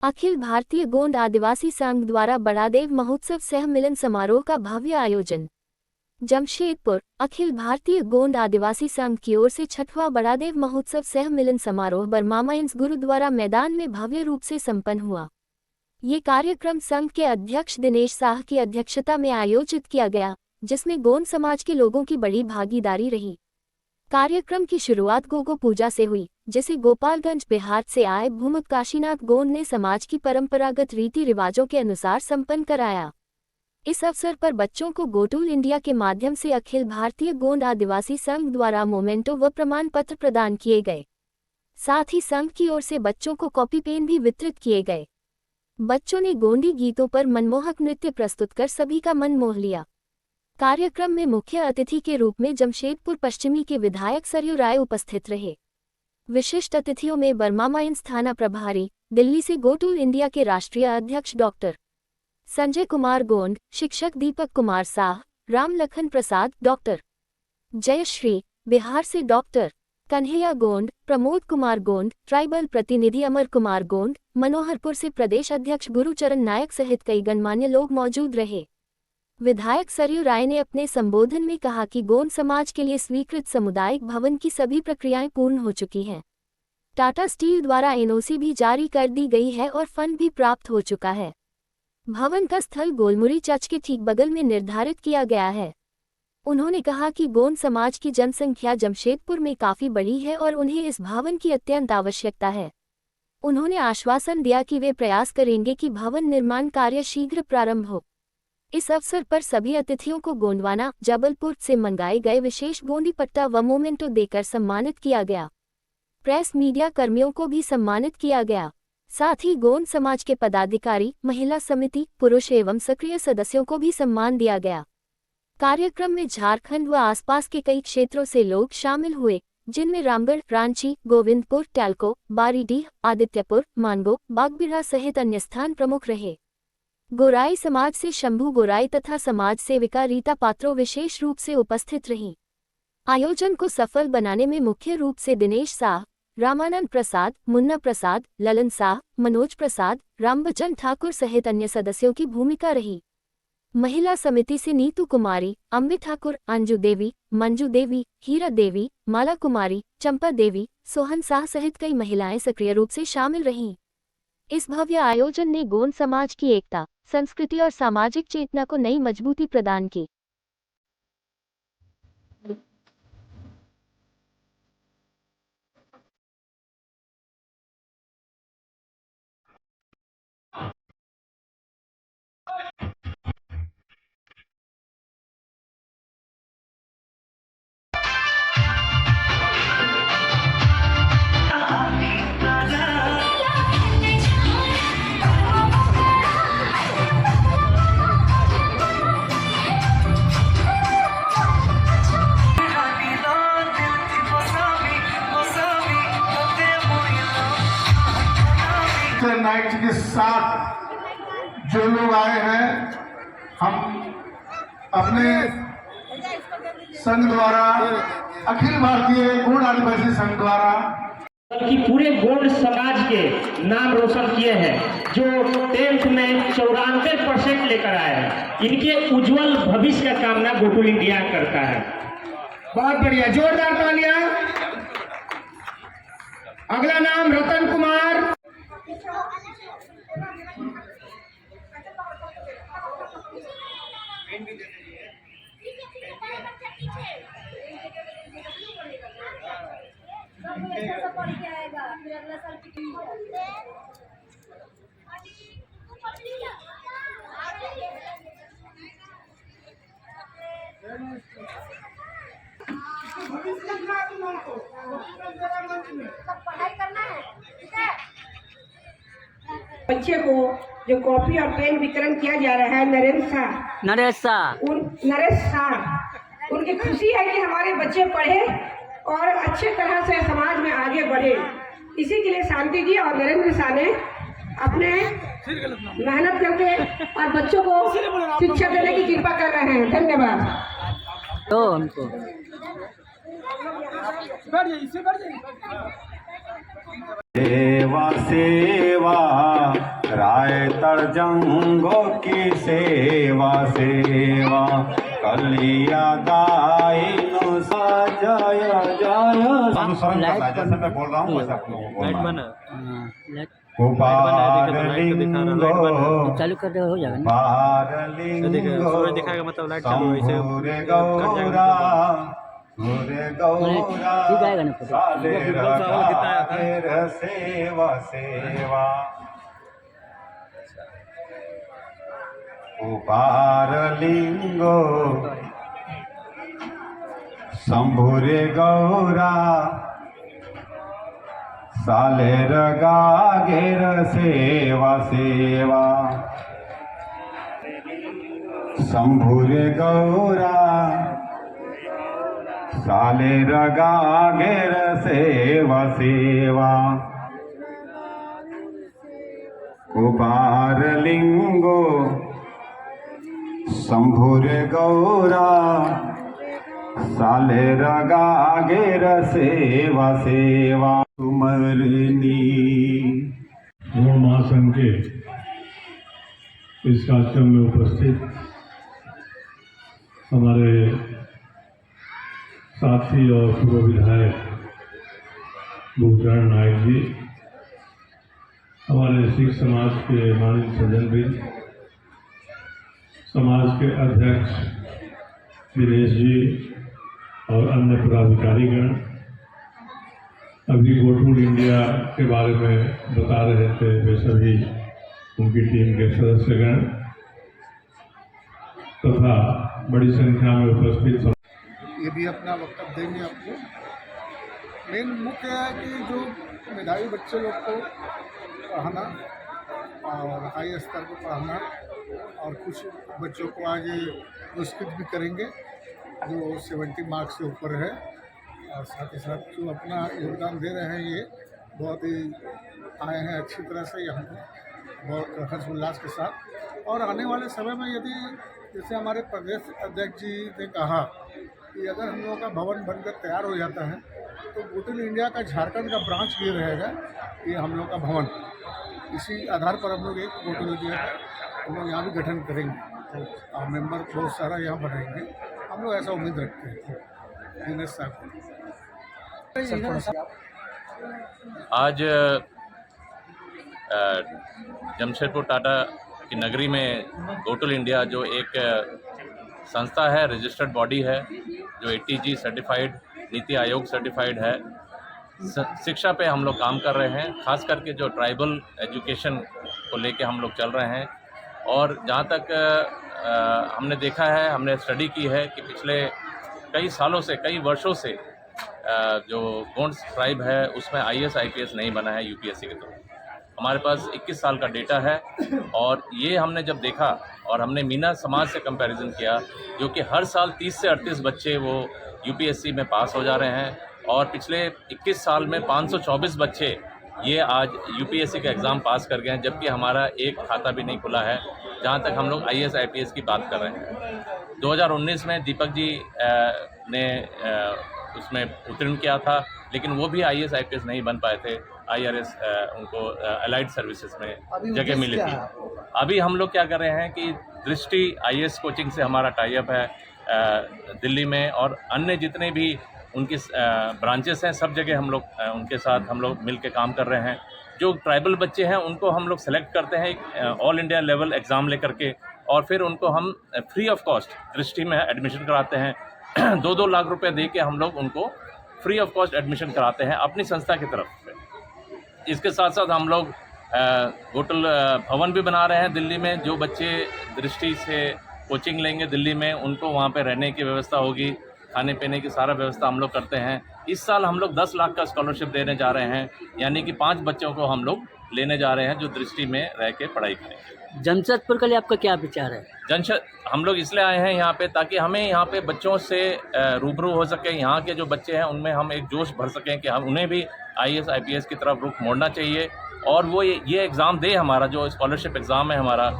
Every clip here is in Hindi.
अखिल भारतीय गोंड आदिवासी संघ द्वारा बड़ादेव महोत्सव सह मिलन समारोह का भव्य आयोजन। जमशेदपुर अखिल भारतीय गोंड आदिवासी संघ की ओर से छठवां बड़ादेव महोत्सव सह मिलन समारोह बरमामाइंस गुरुद्वारा मैदान में भव्य रूप से संपन्न हुआ। ये कार्यक्रम संघ के अध्यक्ष दिनेश साह की अध्यक्षता में आयोजित किया गया, जिसमें गोंड समाज के लोगों की बड़ी भागीदारी रही। कार्यक्रम की शुरुआत गोगो पूजा से हुई, जिसे गोपालगंज बिहार से आए भूमुख काशीनाथ गोंड ने समाज की परंपरागत रीति रिवाजों के अनुसार संपन्न कराया। इस अवसर पर बच्चों को गोटूल इंडिया के माध्यम से अखिल भारतीय गोंड आदिवासी संघ द्वारा मोमेंटो व प्रमाण पत्र प्रदान किए गए। साथ ही संघ की ओर से बच्चों को कॉपी पेन भी वितरित किए गए। बच्चों ने गोंडी गीतों पर मनमोहक नृत्य प्रस्तुत कर सभी का मन मोह लिया। कार्यक्रम में मुख्य अतिथि के रूप में जमशेदपुर पश्चिमी के विधायक सरयू राय उपस्थित रहे। विशिष्ट अतिथियों में बरमामाइंस थाना प्रभारी, दिल्ली से गोटूल इंडिया के राष्ट्रीय अध्यक्ष डॉक्टर संजय कुमार गोंड, शिक्षक दीपक कुमार साह, राम लखन प्रसाद, डॉक्टर जयश्री, बिहार से डॉक्टर कन्हैया गोंड, प्रमोद कुमार गोंड, ट्राइबल प्रतिनिधि अमर कुमार गोंड, मनोहरपुर से प्रदेश अध्यक्ष गुरुचरण नायक सहित कई गणमान्य लोग मौजूद रहे। विधायक सरयू राय ने अपने संबोधन में कहा कि गोंड समाज के लिए स्वीकृत सामुदायिक भवन की सभी प्रक्रियाएं पूर्ण हो चुकी हैं। टाटा स्टील द्वारा एनओसी भी जारी कर दी गई है और फंड भी प्राप्त हो चुका है। भवन का स्थल गोलमुरी चर्च के ठीक बगल में निर्धारित किया गया है। उन्होंने कहा कि गोंड समाज की जनसंख्या जमशेदपुर में काफी बड़ी है और उन्हें इस भवन की अत्यंत आवश्यकता है। उन्होंने आश्वासन दिया कि वे प्रयास करेंगे कि भवन निर्माण कार्य शीघ्र प्रारंभ हो। इस अवसर पर सभी अतिथियों को गोंडवाना, जबलपुर से मंगाए गए विशेष गोंडी पट्टा व मोमेंटो देकर सम्मानित किया गया। प्रेस मीडिया कर्मियों को भी सम्मानित किया गया। साथ ही गोंड समाज के पदाधिकारी, महिला समिति, पुरुष एवं सक्रिय सदस्यों को भी सम्मान दिया गया। कार्यक्रम में झारखंड व आसपास के कई क्षेत्रों से लोग शामिल हुए, जिनमें रामगढ़, रांची, गोविंदपुर, टैल्को, बारीडीह, आदित्यपुर, मानगो, बागबिढ़ा सहित अन्य स्थान प्रमुख रहे। गोराई समाज से शंभू गोराई तथा समाज सेविका रीता पात्रो विशेष रूप से उपस्थित रहीं। आयोजन को सफल बनाने में मुख्य रूप से दिनेश साह, रामानंद प्रसाद, मुन्ना प्रसाद, ललन साह, मनोज प्रसाद, रामबचन ठाकुर सहित अन्य सदस्यों की भूमिका रही। महिला समिति से नीतू कुमारी, अम्बे ठाकुर, अंजू देवी, मंजू देवी, हीरा देवी, माला कुमारी, चंपा देवी, सोहन साह सहित कई महिलाएं सक्रिय रूप से शामिल रहीं। इस भव्य आयोजन ने गोंड समाज की एकता, संस्कृति और सामाजिक चेतना को नई मजबूती प्रदान की। नाइट के साथ जो लोग आए हैं, हम अपने संघ द्वारा, अखिल भारतीय गोंड आदिवासी संघ द्वारा बल्कि पूरे गोंड समाज के नाम रोशन किए हैं, जो 10th में 94% लेकर आए हैं। इनके उज्जवल भविष्य का कामना गोटूल इंडिया करता है। बहुत बढ़िया, जोरदार तालियां। अगला नाम रतन कुमार। बच्चे को जो कॉपी और पेन वितरण किया जा रहा है, नरेश शाह, उनकी खुशी है कि हमारे बच्चे पढ़े और अच्छे तरह से समाज में आगे बढ़े। इसी के लिए शांति जी और नरेंद्र शाह ने अपने मेहनत करके और बच्चों को शिक्षा देने की कृपा कर रहे हैं। धन्यवाद। तो उनको सेवा सेवा राय तरजंगों की सेवा सेवा कलिया दाइनो सजाय जय अनुसरण करना है। जैसे मैं बोल रहा हूँ वैसे आपको बोलना है। बारलिंगो चालू कर दे हो जाएगा ना। बारलिंगो दिखाएगा मतलब लाइट चालू है इसे शंभुरे गौरा सूर्य गौरा ठीक आएगा ना फोटो। साले रघावेर सेवा सेवा बारलिंगो शंभुरे गौरा साले रगागेर सेवा सेवा शंभुरे गौरा साले रगागेर सेवा सेवा कुबारलिंगो शंभुरे गौरा साले रगागेर सेवा सेवा सुमरनी। गौड़ महासंघ के इस कार्यक्रम में उपस्थित हमारे साथी और पूर्व विधायक भूचरण नायक जी, हमारे सिख समाज के माननीय सज्जनवृंद, समाज के अध्यक्ष दिनेश जी और अन्य पदाधिकारीगण, अभी गोटुल इंडिया के बारे में बता रहे थे वे सभी उनकी टीम के सदस्यगण तथा बड़ी संख्या में उपस्थित ये भी अपना वक्तव्य देंगे आपको। मेन मुख्य है कि जो मेधावी बच्चे लोग को पढ़ाना और हाई स्तर को पढ़ाना, और कुछ बच्चों को आगे पुरस्कृत भी करेंगे जो 70 मार्क्स से ऊपर है, और साथ ही साथ जो अपना योगदान दे रहे हैं ये बहुत ही आए हैं अच्छी तरह से यहाँ पर बहुत हर्षोल्लास के साथ। और आने वाले समय में यदि जैसे हमारे प्रदेश अध्यक्ष जी ने कहा कि अगर हम लोगों का भवन बनकर तैयार हो जाता है तो गोटुल इंडिया का झारखंड का ब्रांच ये रहेगा, ये हम लोग का भवन। इसी आधार पर हम लोग एक गोटुल इंडिया का हम लोग यहाँ भी गठन करेंगे और मेंबर बहुत सारा यहाँ बनाएंगे, हम लोग ऐसा उम्मीद रखते हैं। दिनेश साहब आज जमशेदपुर टाटा की नगरी में गोटुल इंडिया जो एक संस्था है, रजिस्टर्ड बॉडी है, जो ATG certified, NITI Aayog certified है, शिक्षा पे हम लोग काम कर रहे हैं। खास करके जो ट्राइबल एजुकेशन को लेके हम लोग चल रहे हैं। और जहाँ तक हमने देखा है, हमने स्टडी की है कि पिछले कई सालों से, कई वर्षों से जो गोंड ट्राइब है उसमें IAS IPS नहीं बना है UPSC के थ्रू। हमारे पास 21 साल का डेटा है, और ये हमने जब देखा और हमने मीना समाज से कंपैरिजन किया, जो कि हर साल 30 से 38 बच्चे वो UPSC में पास हो जा रहे हैं, और पिछले 21 साल में 524 बच्चे ये आज UPSC का एग्ज़ाम पास कर गए हैं, जबकि हमारा एक खाता भी नहीं खुला है जहाँ तक हम लोग IAS IPS की बात कर रहे हैं। 2019 में दीपक जी ने उसमें उत्तीर्ण किया था, लेकिन वो भी IAS IPS नहीं बन पाए थे। IRS उनको अलाइड सर्विसेज में जगह मिली थी। अभी हम लोग क्या कर रहे हैं कि दृष्टि IAS कोचिंग से हमारा टाई अप है दिल्ली में, और अन्य जितने भी उनकी ब्रांचेस हैं सब जगह हम लोग उनके साथ हम लोग मिल के काम कर रहे हैं। जो ट्राइबल बच्चे हैं उनको हम लोग सेलेक्ट करते हैं ऑल इंडिया लेवल एग्ज़ाम लेकर के, और फिर उनको हम फ्री ऑफ कॉस्ट दृष्टि में एडमिशन कराते हैं। 2-2 लाख रुपए दे के हम लोग उनको फ्री ऑफ कॉस्ट एडमिशन कराते हैं अपनी संस्था की तरफ से। इसके साथ साथ हम लोग गोटुल भवन भी बना रहे हैं दिल्ली में। जो बच्चे दृष्टि से कोचिंग लेंगे दिल्ली में, उनको वहाँ पे रहने की व्यवस्था होगी, खाने पीने की सारा व्यवस्था हम लोग करते हैं। इस साल हम लोग 10 लाख का स्कॉलरशिप देने जा रहे हैं, यानी कि 5 बच्चों को हम लोग लेने जा रहे हैं जो दृष्टि में रह के पढ़ाई करेंगे। जमशेदपुर के लिए आपका क्या विचार है? हम लोग इसलिए आए हैं यहाँ पे ताकि हमें यहाँ पे बच्चों से रूबरू हो सके। यहाँ के जो बच्चे हैं उनमें हम एक जोश भर सकें कि हम उन्हें भी IAS IPS की तरफ रुख मोड़ना चाहिए, और वो ये एग्ज़ाम दे, हमारा जो स्कॉलरशिप एग्ज़ाम है हमारा,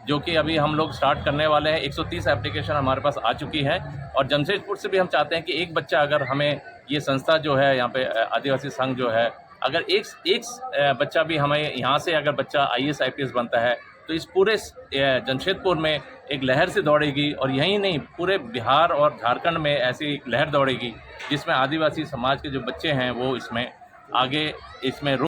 जो कि अभी हम लोग स्टार्ट करने वाले हैं। 130 एप्लीकेशन हमारे पास आ चुकी है, और जमशेदपुर से भी हम चाहते हैं कि एक बच्चा अगर हमें ये संस्था जो है यहाँ पे आदिवासी संघ जो है अगर एक बच्चा भी हमें यहाँ से अगर बच्चा IAS IPS बनता है तो इस पूरे जमशेदपुर में एक लहर से दौड़ेगी, और यहीं नहीं पूरे बिहार और झारखंड में ऐसी एक लहर दौड़ेगी जिसमें आदिवासी समाज के जो बच्चे हैं वो इसमें आगे इसमें